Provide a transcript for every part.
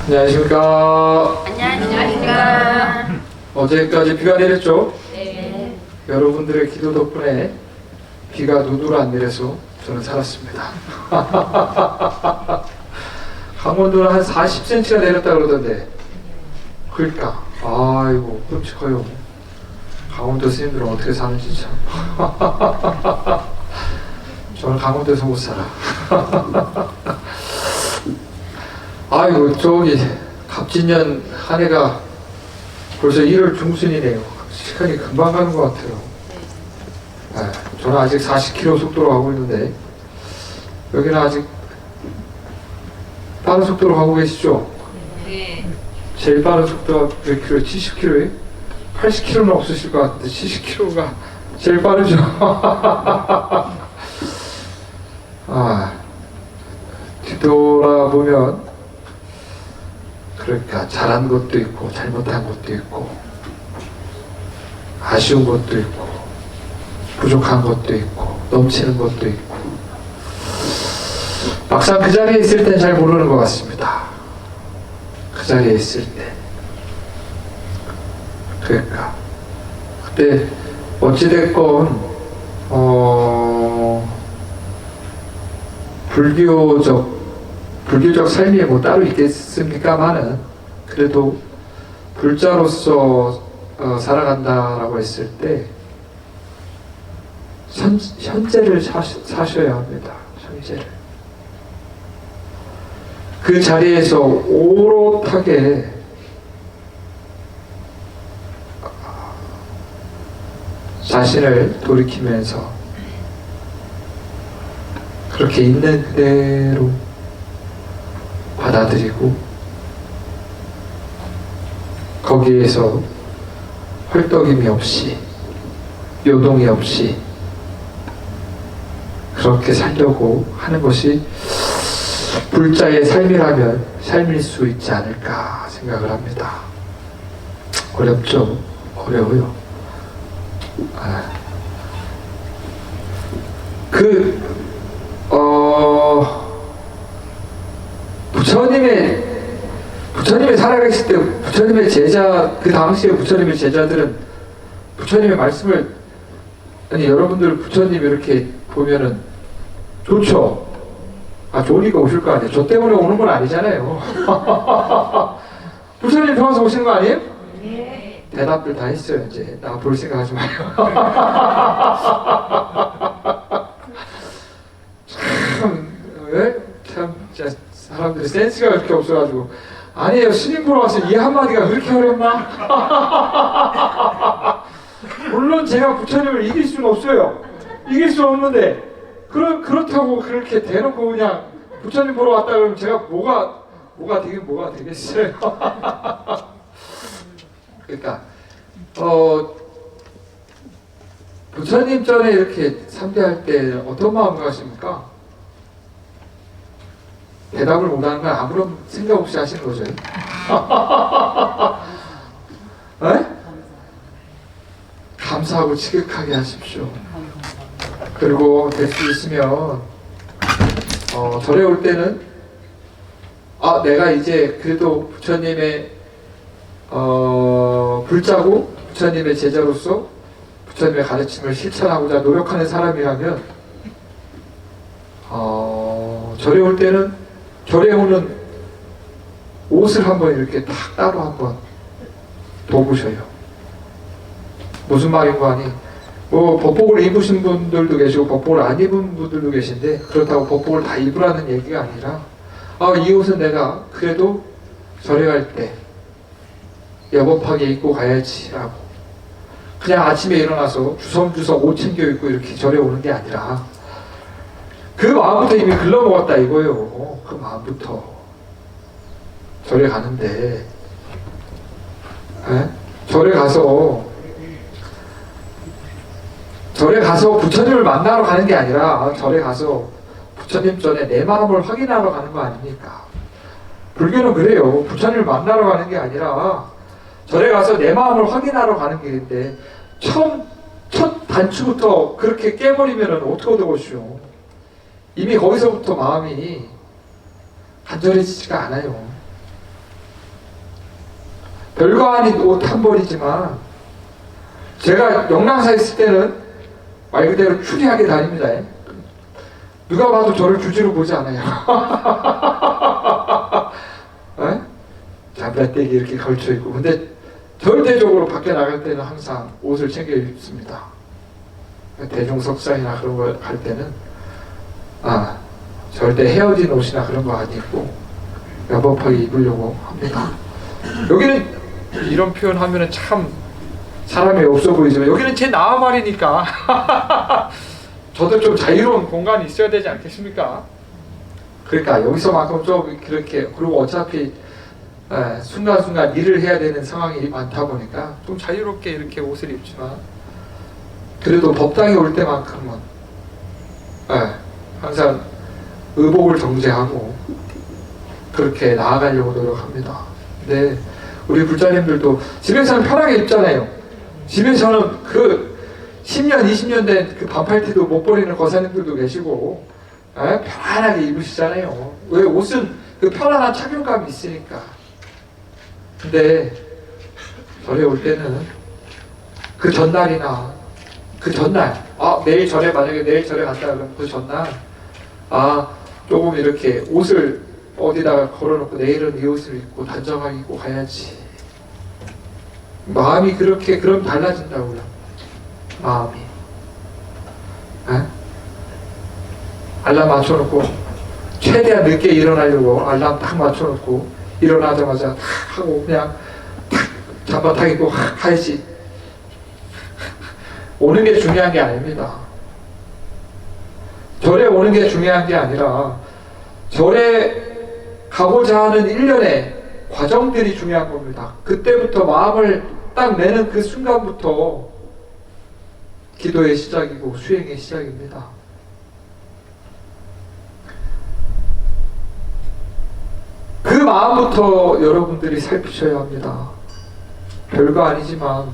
안녕하십니까. 안녕하십니까. 어제까지 비가 내렸죠? 네. 여러분들의 기도 덕분에 비가 누누로 안 내려서 저는 살았습니다. 강원도는 한 40cm가 내렸다 그러던데. 그러니까 아이고 끔찍해요. 강원도 스님들은 어떻게 사는지 참. 저는 강원도에서 못 살아. 아이고 저기 갑진년 한 해가 벌써 1월 중순이네요. 시간이 금방 가는 것 같아요. 네, 저는 아직 40km 속도로 가고 있는데 여기는 아직 빠른 속도로 가고 계시죠? 네. 제일 빠른 속도가 몇 킬로? 70km에? 80km는 없으실 것 같은데 70km가 제일 빠르죠? 아, 뒤돌아보면 그러니까 잘한 것도 있고 잘못한 것도 있고 아쉬운 것도 있고 부족한 것도 있고 넘치는 것도 있고 막상 그 자리에 있을 땐 잘 모르는 것 같습니다. 그 자리에 있을 때 그러니까 그때 어찌됐건 불교적 삶이 뭐 따로 있겠습니까마는 그래도 불자로서 살아간다라고 했을 때 현재를 사셔야 합니다. 현재를. 그 자리에서 오롯하게 자신을 돌이키면서 그렇게 있는 그대로 받아들이고 거기에서 헐떡임이 없이 요동이 없이 그렇게 살려고 하는 것이 불자의 삶이라면 삶일 수 있지 않을까 생각을 합니다. 어렵죠? 어려워요. 부처님이 살아계실 때 부처님의 제자, 그 당시에 부처님의 제자들은 부처님의 말씀을, 아니 여러분들 부처님 이렇게 보면은 좋죠? 좋으니까 오실 거 아니에요? 저 때문에 오는 건 아니잖아요. 부처님 좋아서 오시는 거 아니에요? 네. 대답들 다 했어요. 이제 나 볼 생각 하지 마요. 참 진짜 사람들이 센스가 그렇게 없어가지고. 아니에요. 스님 보러 와서 이 한마디가 그렇게 어렵나? 물론 제가 부처님을 이길 수는 없어요. 이길 수 없는데 그렇다고 그렇게 대놓고 그냥 부처님 보러 왔다 그러면 제가 뭐가 되겠어요. 그러니까 부처님 전에 이렇게 참배할 때 어떤 마음을 가십니까? 대답을 못하는 건 아무런 생각 없이 하시는 거죠. 네? 감사하고 지극하게 하십시오. 그리고 될 수 있으면 절에 올 때는 내가 이제 그래도 부처님의 불자고 부처님의 제자로서 부처님의 가르침을 실천하고자 노력하는 사람이라면 절에 올 때는 절에 오는 옷을 한번 이렇게 딱 따로 한번 덮으셔요. 무슨 말인고 하니 뭐 법복을 입으신 분들도 계시고 법복을 안 입은 분들도 계신데 그렇다고 법복을 다 입으라는 얘기가 아니라 이 옷은 내가 그래도 절에 갈 때 여법하게 입고 가야지 라고 그냥 아침에 일어나서 주섬주섬 옷 챙겨 입고 이렇게 절에 오는 게 아니라 그 마음부터 이미 글러먹었다 이거예요. 그 마음부터 절에 가는데 절에 가서 부처님을 만나러 가는 게 아니라 절에 가서 부처님 전에 내 마음을 확인하러 가는 거 아닙니까? 불교는 그래요. 부처님을 만나러 가는 게 아니라 절에 가서 내 마음을 확인하러 가는 길인데 첫 단추부터 그렇게 깨버리면 어떻게 얻어보시오? 이미 거기서부터 마음이 간절해지지가 않아요. 별거 아닌 옷 한 벌이지만 제가 영랑사에 있을 때는 말 그대로 추리하게 다닙니다. 누가 봐도 저를 주지로 보지 않아요. 잠바떼기 이렇게 걸쳐 있고, 근데 절대적으로 밖에 나갈 때는 항상 옷을 챙겨 입습니다. 대중석상이나 그런 거 갈 때는 절대 헤어진 옷이나 그런 거 안 입고 여법하게 입으려고 합니다. 여기는 이런 표현 하면은 참 사람이 없어 보이지만 여기는 제 나와말이니까 저도 좀 자유로운 공간이 있어야 되지 않겠습니까? 그러니까 여기서만큼 좀 그렇게, 그리고 어차피 순간순간 일을 해야 되는 상황이 많다 보니까 좀 자유롭게 이렇게 옷을 입지만 그래도 법당에 올 때만큼은 항상 의복을 정제하고 그렇게 나아가려고 노력합니다. 근데 우리 불자님들도 집에서는 편하게 입잖아요. 집에서는 그 10년, 20년 된 그 반팔티도 못 버리는 거사님들도 계시고 편안하게 입으시잖아요. 왜? 옷은 그 편안한 착용감이 있으니까. 근데 절에 올 때는 그 전날이나 그 전날, 내일 절에, 만약에 내일 절에 간다 그러면 그 전날 조금 이렇게 옷을 어디다가 걸어놓고 내일은 이 옷을 입고 단정하게 입고 가야지. 마음이 그렇게, 그럼 달라진다고요. 마음이. 알람 맞춰놓고 최대한 늦게 일어나려고 알람 딱 맞춰놓고 일어나자마자 탁 하고 그냥 탁 잠바 탁 입고 가야지. 오는 게 중요한 게 아닙니다. 절에 오는 게 중요한 게 아니라 절에 가고자 하는 일련의 과정들이 중요한 겁니다. 그때부터 마음을 딱 내는 그 순간부터 기도의 시작이고 수행의 시작입니다. 그 마음부터 여러분들이 살피셔야 합니다. 별거 아니지만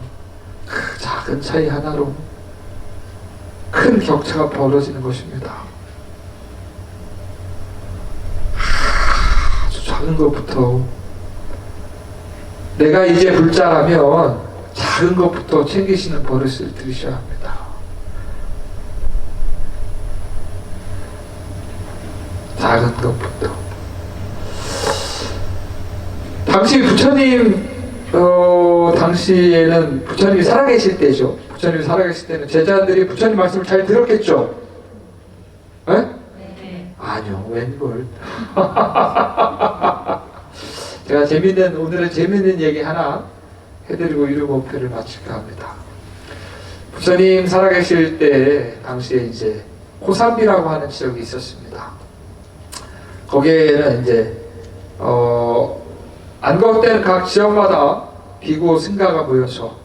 그 작은 차이 하나로 큰 격차가 벌어지는 것입니다. 아주 작은 것부터, 내가 이제 불자라면 작은 것부터 챙기시는 버릇을 들이셔야 합니다. 작은 것부터. 당시 부처님 당시에는 부처님이 살아계실 때죠. 부처님이 살아계실 때는 제자들이 부처님 말씀을 잘 들었겠죠? 네. 아니요, 웬걸. 제가 오늘은 재밌는 얘기 하나 해드리고 이루 목표를 마칠까 합니다. 부처님 살아계실 때 당시에 이제 고산비라고 하는 지역이 있었습니다. 거기에는 이제 안거된 각 지역마다 비구 승가가 모여서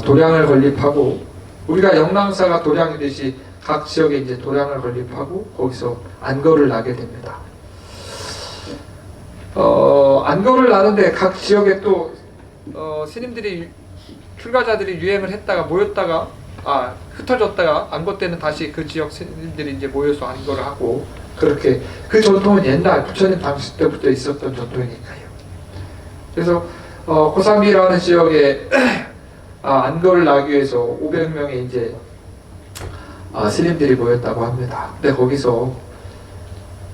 도량을 건립하고, 우리가 영랑사가 도량이듯이 각 지역에 이제 도량을 건립하고 거기서 안거를 나게 됩니다. 안거를 나는데 각 지역에 또 스님들이, 출가자들이 유행을 했다가 모였다가 흩어졌다가 안거 때는 다시 그 지역 스님들이 이제 모여서 안거를 하고, 그렇게 그 전통은 옛날 부처님 당시 때부터 있었던 전통이니까요. 그래서 고산비라는 지역에 안거를 나기 위해서 500명의 이제 스님들이 모였다고 합니다. 근데 거기서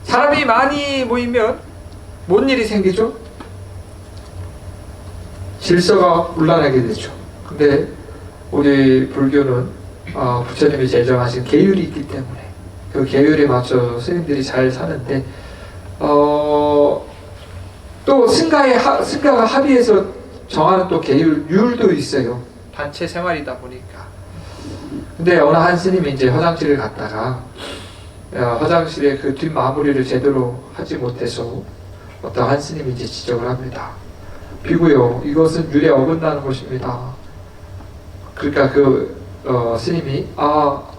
사람이 많이 모이면 뭔 일이 생기죠? 질서가 문란하게 되죠. 근데 우리 불교는 부처님이 제정하신 계율이 있기 때문에 그 계율에 맞춰 스님들이 잘 사는데, 또 승가가 합의해서 정하는 또 율도 있어요. 단체 생활이다 보니까. 근데 어느 한 스님이 이제 화장실을 갔다가 화장실에 그 뒷마무리를 제대로 하지 못해서 어떤 한 스님이 이제 지적을 합니다. 비구요, 이것은 율에 어긋나는 것입니다. 그러니까 그 스님이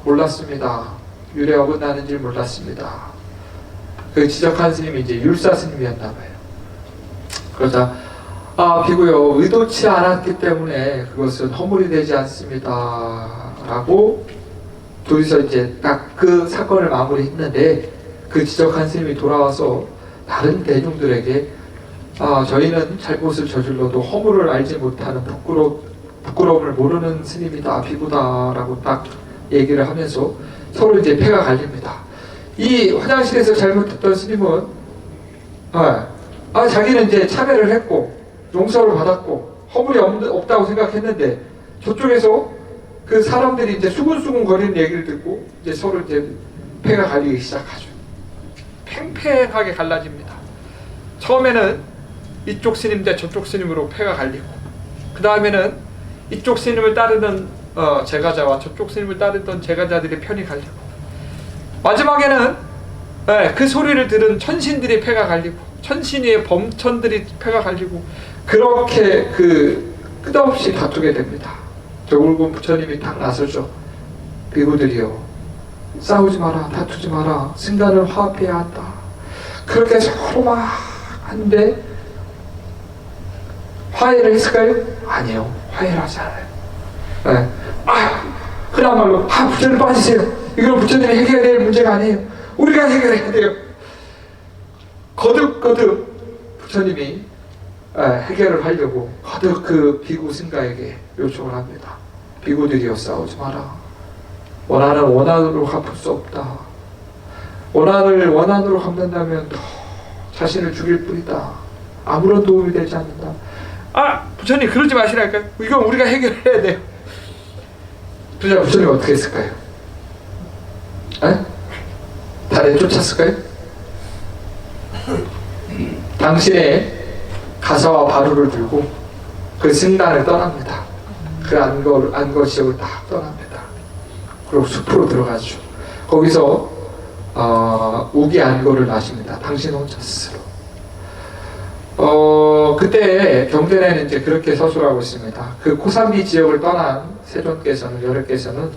몰랐습니다. 율에 어긋나는 줄 몰랐습니다. 그 지적한 스님이 이제 율사 스님이었나 봐요. 그러자 비구요, 의도치 않았기 때문에 그것은 허물이 되지 않습니다 라고 둘이서 이제 딱 그 사건을 마무리했는데, 그 지적한 스님이 돌아와서 다른 대중들에게 저희는 잘못을 저질러도 허물을 알지 못하는 부끄러움을 모르는 스님이다, 비구다라고 딱 얘기를 하면서 서로 이제 패가 갈립니다. 이 화장실에서 잘못했던 스님은 자기는 이제 참회를 했고 용서를 받았고 허물이 없다고 생각했는데, 저쪽에서 그 사람들이 이제 수근수근 거리는 얘기를 듣고 이제 서로 이제 패가 갈리기 시작하죠. 팽팽하게 갈라집니다. 처음에는 이쪽 스님 대 저쪽 스님으로 패가 갈리고, 그 다음에는 이쪽 스님을 따르는 제가자와 저쪽 스님을 따르던 제가자들의 편이 갈리고, 마지막에는 그 소리를 들은 천신들이 패가 갈리고, 천신 위의 범천들이 패가 갈리고, 그렇게 끝없이 다투게 됩니다. 조굴군 부처님이 딱 나서죠. 비구들이여, 싸우지 마라, 다투지 마라, 승가를 화합해야 한다. 그렇게 서로 막 하는데 화해를 했을까요? 아니요, 화해를 하지 않아요. 흔한 말로 부처님 빠지세요. 이건 부처님이 해결해야 될 문제가 아니에요. 우리가 해결해야 돼요. 거듭 부처님이 해결을 하려고 거듭 그 비구 승가에게 요청을 합니다. 비구들이여, 싸우지 마라. 원한은 원한으로 갚을 수 없다. 원한을 원한으로 갚는다면 더 자신을 죽일 뿐이다. 아무런 도움이 되지 않는다. 부처님 그러지 마시라니까요. 이건 우리가 해결해야 돼요. 부처님 어떻게 했을까요? 다 내쫓았을까요? 당신의 가사와 바루를 들고 그 승단을 떠납니다. 그 안거 지역을 딱 떠납니다. 그리고 숲으로 들어가죠. 거기서 우기 안거를 마십니다. 당신 혼자 스스로. 그때 경전에는 이제 그렇게 서술하고 있습니다. 그 코산비 지역을 떠난 세존께서는, 여력께서는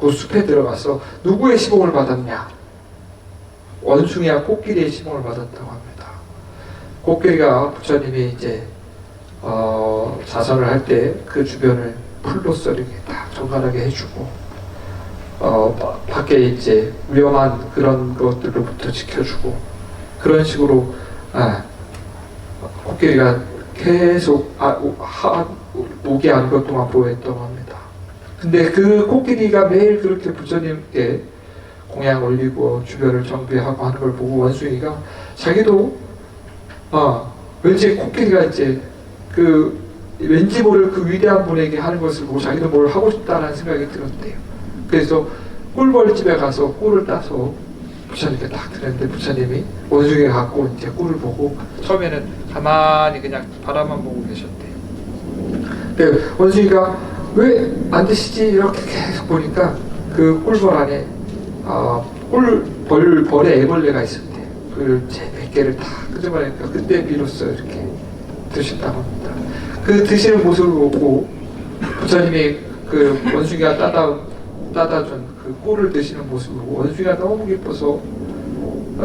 그 숲에 들어가서 누구의 시봉을 받았냐? 원숭이와 코끼리의 시봉을 받았다고 합니다. 코끼리가 부처님이 이제 자선을 할 때 그 주변을 풀로써 이렇게 딱 정갈하게 해주고, 밖에 이제 위험한 그런 것들로부터 지켜주고, 그런 식으로 코끼리가 계속 오게 안 것 동안 보호했다고 합니다. 근데 그 코끼리가 매일 그렇게 부처님께 공양 올리고 주변을 정비하고 하는 걸 보고 원숭이가 자기도 왠지 코끼리가 이제 왠지 모를 그 위대한 분에게 하는 것을 보고 자기도 뭘 하고 싶다라는 생각이 들었대요. 그래서 꿀벌집에 가서 꿀을 따서 부처님께 딱 드렸는데, 부처님이 원숭이가 갖고 이제 꿀을 보고 처음에는 가만히 그냥 바라만 보고 계셨대요. 근데 원숭이가 왜 안 드시지? 이렇게 계속 보니까 그 꿀벌 안에 벌에 애벌레가 있었대요. 그걸 제 100개를 다 끄집어내니까 그때 비로소 이렇게 드셨다고 합니다. 그 드시는 모습을 보고 부처님이 그 원숭이가 따다준 그 꿀을 드시는 모습을 보고 원숭이가 너무 기뻐서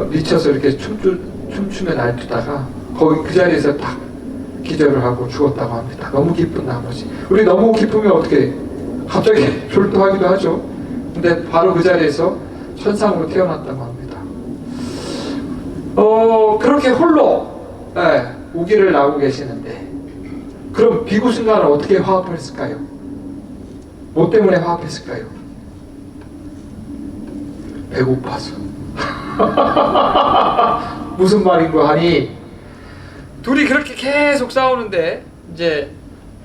미쳐서 이렇게 춤추며 날뛰다가 거기 그 자리에서 딱 기절을 하고 죽었다고 합니다. 너무 기쁜 나머지. 우리 너무 기쁘면 어떻게 갑자기 졸도하기도 하죠. 근데 바로 그 자리에서 천상으로 태어났다고 합니다. 그렇게 홀로 우기를 나오고 계시는데, 그럼 비구승가는 어떻게 화합을 했을까요? 뭐 때문에 화합했을까요? 배고파서. 무슨 말인고 하니, 둘이 그렇게 계속 싸우는데 이제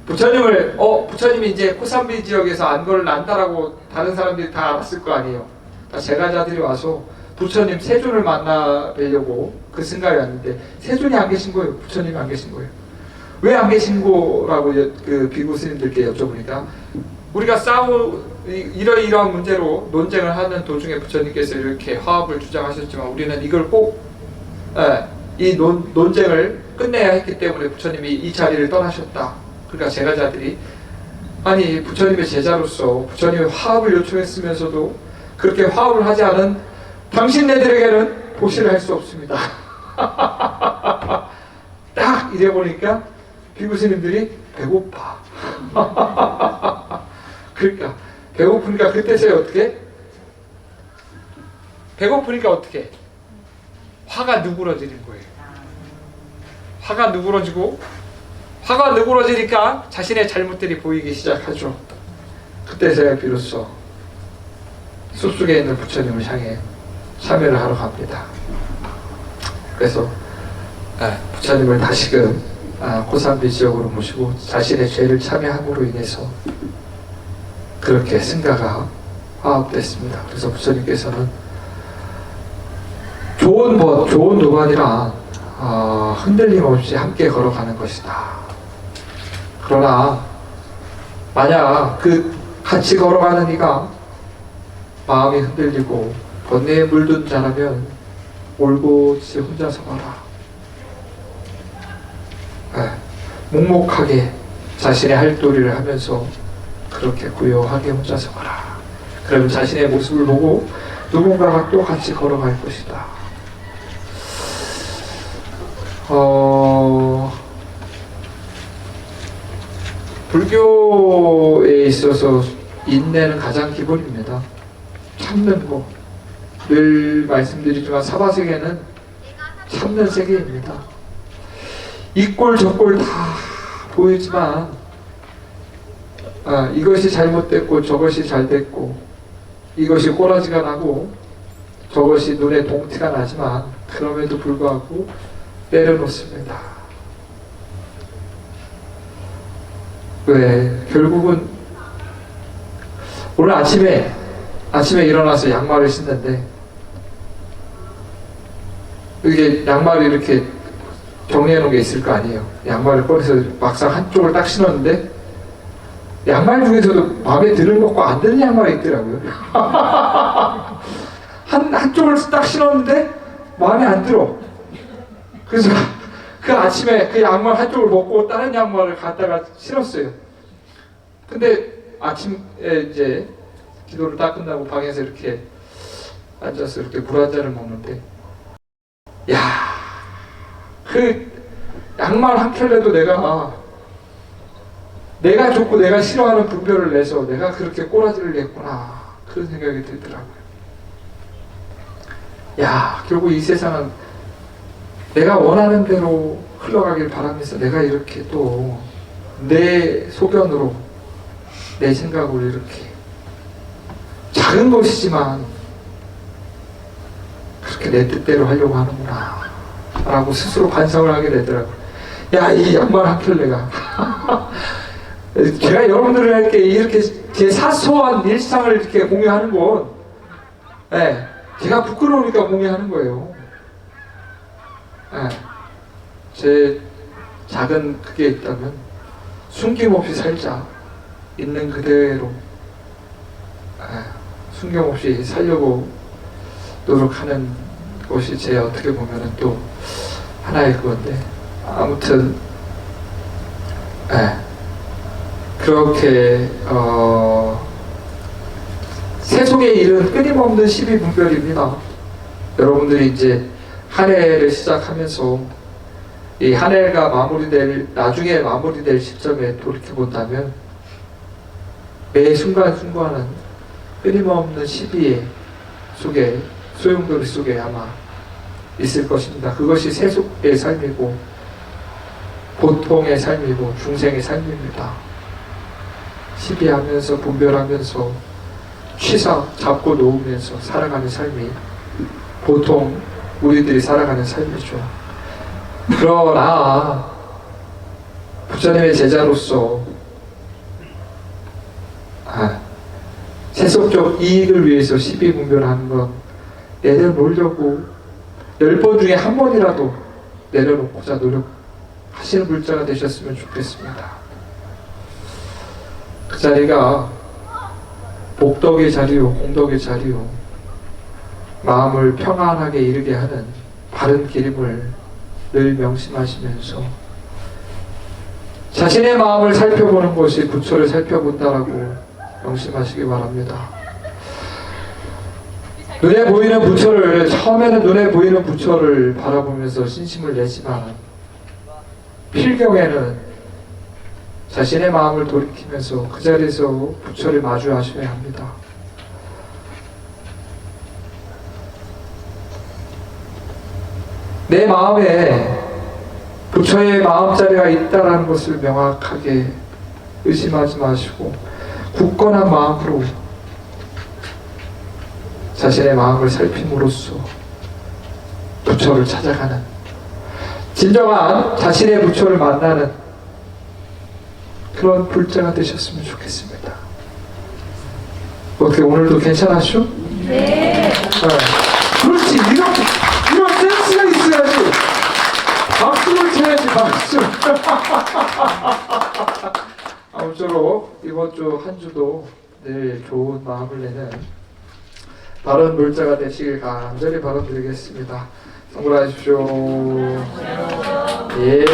부처님이 이제 코산비 지역에서 안거를 난다라고 다른 사람들이 다 알았을 거 아니에요. 다 제가자들이 와서 부처님 세존을 만나 뵈려고 그 승가에 왔는데 세존이 안 계신 거예요. 부처님이 안 계신 거예요. 왜 안 계신 거라고 그 비구 스님들께 여쭤보니까, 우리가 이러이러한 문제로 논쟁을 하는 도중에 부처님께서 이렇게 화합을 주장하셨지만 우리는 이걸 꼭 이 논쟁을 끝내야 했기 때문에 부처님이 이 자리를 떠나셨다. 그러니까 제가자들이, 아니 부처님의 제자로서 부처님의 화합을 요청했으면서도 그렇게 화합을 하지 않은 당신네들에게는 보시를 할 수 없습니다. 딱 이래 보니까 비구 스님들이 배고파. 그러니까 배고프니까 그때서야 어떻게? 배고프니까 어떻게? 화가 누그러지는 거예요. 화가 누그러지고, 화가 누그러지니까 자신의 잘못들이 보이기 시작하죠. 그때서야 비로소 숲속에 있는 부처님을 향해 참여를 하러 갑니다. 그래서 부처님을 다시금 고산비 지역으로 모시고 자신의 죄를 참여함으로 인해서 그렇게 승가가 화합됐습니다. 그래서 부처님께서는 좋은 벗, 좋은 도반이라 흔들림 없이 함께 걸어가는 것이다. 그러나 만약 그 같이 걸어가는 이가 마음이 흔들리고 번뇌에 물든 자라면 올곧이 혼자서 가라. 묵묵하게 자신의 할 도리를 하면서 그렇게 고요하게 혼자서 가라. 그러면 자신의 모습을 보고 누군가가 또 같이 걸어갈 것이다. 불교에 있어서 인내는 가장 기본입니다. 참는 거. 늘 말씀드리지만 사바세계는 참는 세계입니다. 이꼴 저꼴 다 보이지만 이것이 잘못됐고 저것이 잘됐고 이것이 꼬라지가 나고 저것이 눈에 동티가 나지만 그럼에도 불구하고 내려놓습니다. 왜? 결국은 오늘 아침에 일어나서 양말을 신는데 이게 양말이 이렇게 정리해 놓은 게 있을 거 아니에요. 양말을 꺼내서 막상 한쪽을 딱 신었는데 양말 중에서도 마음에 드는 것과 안 드는 양말이 있더라고요. 한쪽을 딱 신었는데 마음에 안 들어. 그래서 그 아침에 그 양말 한쪽을 벗고 다른 양말을 갖다가 신었어요. 근데 아침에 이제 기도를 딱 끝나고 방에서 이렇게 앉아서 이렇게 물 한 잔을 먹는데 그 양말 한 켤레도 내가 좋고 내가 싫어하는 분별을 내서 내가 그렇게 꼬라지를 냈구나 그런 생각이 들더라고요. 결국 이 세상은 내가 원하는 대로 흘러가길 바라면서 내가 이렇게 또 내 소견으로 내 생각으로 이렇게 작은 것이지만 그렇게 내 뜻대로 하려고 하는구나 라고 스스로 반성을 하게 되더라고요. 이 양말 한 켤레가 제가 여러분들에게 이렇게 제 사소한 일상을 이렇게 공유하는 건 제가 부끄러우니까 공유하는 거예요. 제 작은 그게 있다면 숨김없이 살자. 있는 그대로 숨김없이 살려고 노력하는 것이 제 어떻게 보면은 또 하나의 그건데 아무튼 그렇게 세속의 일은 끊임없는 시비분별입니다. 여러분들이 이제 한 해를 시작하면서 이 한 해가 나중에 마무리될 시점에 돌이켜본다면 매 순간순간은 끊임없는 시비 속에 소용돌이 속에 아마 있을 것입니다. 그것이 세속의 삶이고 보통의 삶이고 중생의 삶입니다. 시비하면서 분별하면서 취사 잡고 놓으면서 살아가는 삶이 보통 우리들이 살아가는 삶이죠. 그러나 부처님의 제자로서 세속적 이익을 위해서 시비분별하는 건 내려놓으려고 10번 중에 한 번이라도 내려놓고자 노력하시는 불자가 되셨으면 좋겠습니다. 그 자리가 복덕의 자리요 공덕의 자리요 마음을 평안하게 이르게 하는 바른 길임을 늘 명심하시면서 자신의 마음을 살펴보는 것이 부처를 살펴본다라고 명심하시기 바랍니다. 눈에 보이는 부처를 처음에는 눈에 보이는 부처를 바라보면서 신심을 내지만 필경에는 자신의 마음을 돌이키면서 그 자리에서 부처를 마주하셔야 합니다. 내 마음에 부처의 마음자리가 있다라는 것을 명확하게 의심하지 마시고 굳건한 마음으로 자신의 마음을 살핌으로써 부처를 찾아가는, 진정한 자신의 부처를 만나는 그런 불자가 되셨으면 좋겠습니다. 어떻게 오늘도 괜찮았죠? 네. 그렇지, 이런 센스가 있어야지. 박수를 쳐야지, 박수. 아무쪼록 이번 주 한 주도 늘 좋은 마음을 내는 바른 물자가 되시길 간절히 바람드리겠습니다. 성불하십시오. 예.